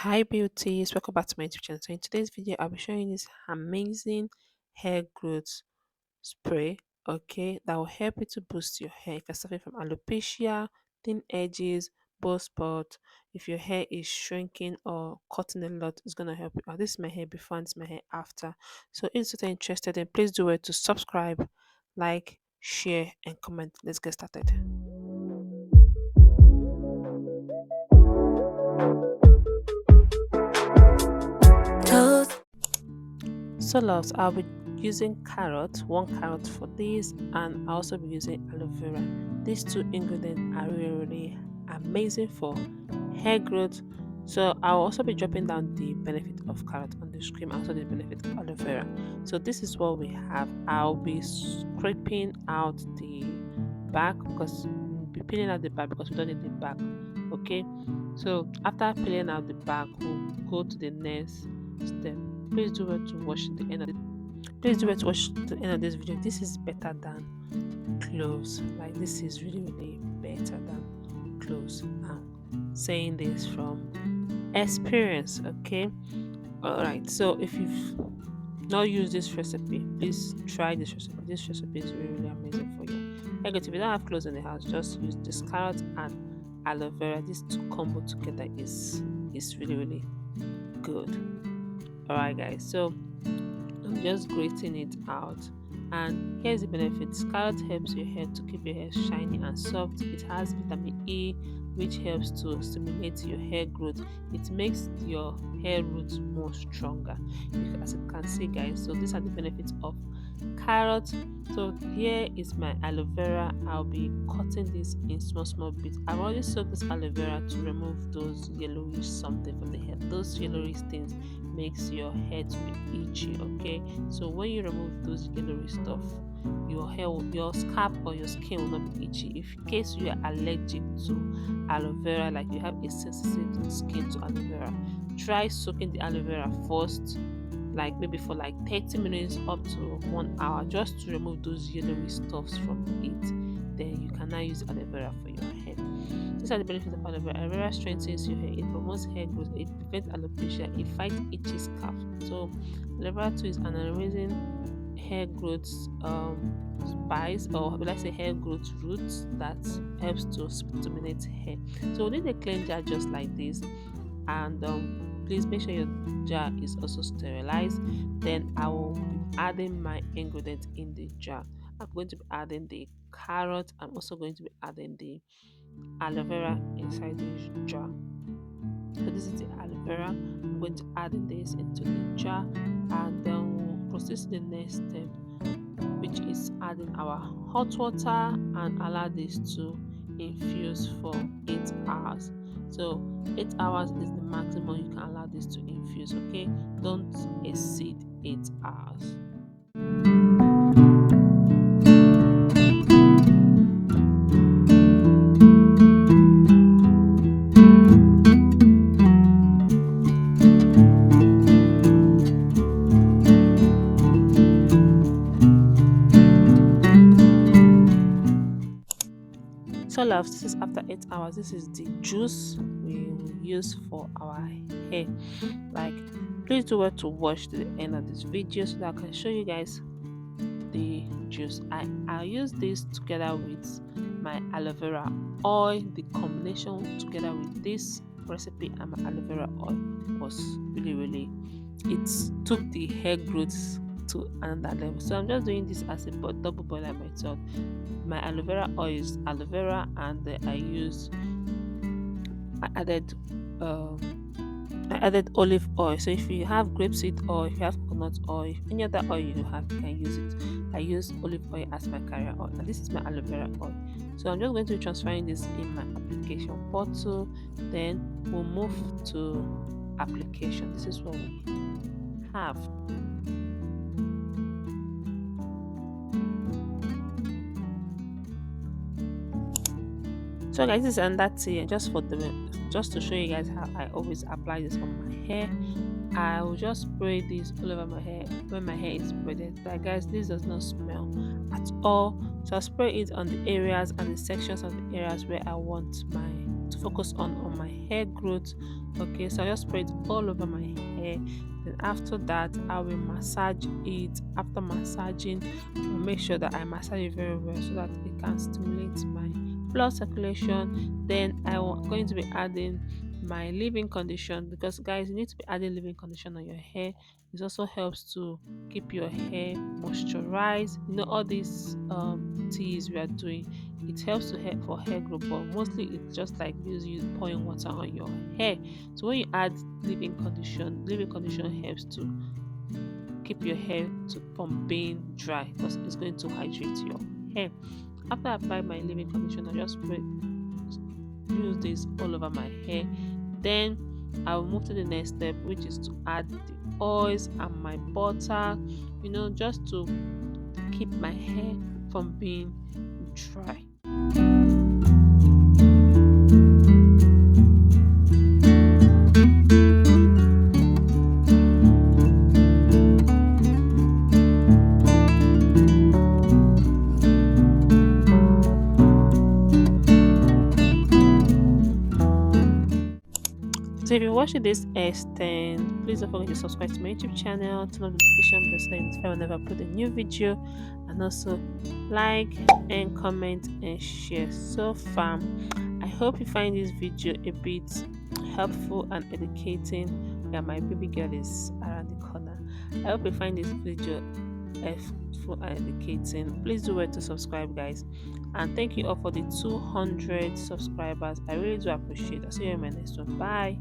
Hi beauties, welcome back to my YouTube channel. So in today's video, I'll be showing you this amazing hair growth spray, okay, that will help you to boost your hair. If you're suffering from alopecia, thin edges, bald spot, if your hair is shrinking or cutting a lot, it's gonna help you out. This is my hair before and this is my hair after. So if you're interested, then please do it to subscribe, like, share, and comment. Let's get started. So loves, I'll be using carrot, one carrot for this, and I'll also be using aloe vera. These two ingredients are really amazing for hair growth. So I'll also be dropping down the benefit of carrot on the screen, also the benefit of aloe vera. So this is what we have. I'll be scraping out the back because we'll be peeling out the back because we don't need the back. Okay. So after peeling out the back, we'll go to the next step. Please do well to watch the end of Please do well to watch the end of this video. This is better than cloves. Like this is really better than cloves. I'm saying this from experience. Okay. Alright. So if you've not used this recipe, please try this recipe. This recipe is really amazing for you. Like if you don't have cloves in the house, just use this carrot and aloe vera. These two combo together is really good. Alright guys, so I'm just grating it out, and here's the benefits. Carrot helps your hair to keep your hair shiny and soft. It has vitamin E, which helps to stimulate your hair growth. It makes your hair roots more stronger, as you can see guys. So these are the benefits of carrot. So here is my aloe vera. I'll be cutting this in small bits. I've already soaked this aloe vera to remove those yellowish something from the hair. Those yellowish things makes your hair to be itchy. Okay, so when you remove those yellowish stuff, your scalp or your skin will not be itchy. If in case you are allergic to aloe vera, like you have a sensitive skin to aloe vera, try soaking the aloe vera first, like maybe for like 30 minutes up to 1 hour, just to remove those yellowy stuffs from it. Then you can now use aloe vera for your hair. These are the benefits of aloe vera. Aloe vera strengthens your hair, it promotes hair growth, it prevents alopecia, it fights itchy scalp. So aloe vera too is an amazing hair growth spice, or let's say hair growth roots, that helps to stimulate hair. So we need a clean jar just like this, and please make sure your jar is also sterilized. Then I will be adding my ingredients in the jar. I'm going to be adding the carrot. I'm also going to be adding the aloe vera inside this jar. So this is the aloe vera. I'm going to add this into the jar, and then we'll proceed to the next step, which is adding our hot water and allow this to infuse for 8 hours. So 8 hours is the maximum you can allow this to infuse. Okay, don't exceed 8 hours. So loves, this is after 8 hours. This is the juice we will use for our hair. Like, please do well to watch to the end of this video so that I can show you guys the juice. I'll use this together with my aloe vera oil. The combination together with this recipe and my aloe vera oil was really it took the hair growth to another level. So I'm just doing this as a double boiler method. My aloe vera oil is aloe vera, and I added olive oil. So if you have grapeseed oil, if you have coconut oil, any other oil you have, you can use it. I use olive oil as my carrier oil, and this is my aloe vera oil. So I'm just going to be transferring this in my application bottle. Then we'll move to application. This is what we have. So guys, this is another tea, and just to show you guys how I always apply this on my hair. I will just spray this all over my hair when my hair is braided. But guys, this does not smell at all. So I spray it on the areas and the sections of the areas where I want my to focus on my hair growth. Okay, so I just spray it all over my hair. Then after that, I will massage it. After massaging, I'll make sure that I massage it very well so that it can stimulate my blood circulation. Then I'm going to be adding my leave-in condition, because guys, you need to be adding leave-in condition on your hair. It also helps to keep your hair moisturized. You know, all these teas we are doing, it helps to help for hair growth, but mostly it's just like you pouring water on your hair. So when you add leave-in condition helps to keep your hair from being dry, because it's going to hydrate your hair. After I apply my leave-in conditioner, I just use this all over my hair. Then I will move to the next step, which is to add the oils and my butter, you know, just to keep my hair from being dry. So if you're watching this extend, please don't forget to subscribe to my YouTube channel, turn on the notification bell so that you notify whenever I put a new video, and also like and comment and share. So far, I hope you find this video a bit helpful and educating. Yeah, my baby girl is around the corner. I hope you find this video helpful and educating. Please do well to subscribe, guys, and thank you all for the 200 subscribers. I really do appreciate it. I'll see you in my next one. Bye.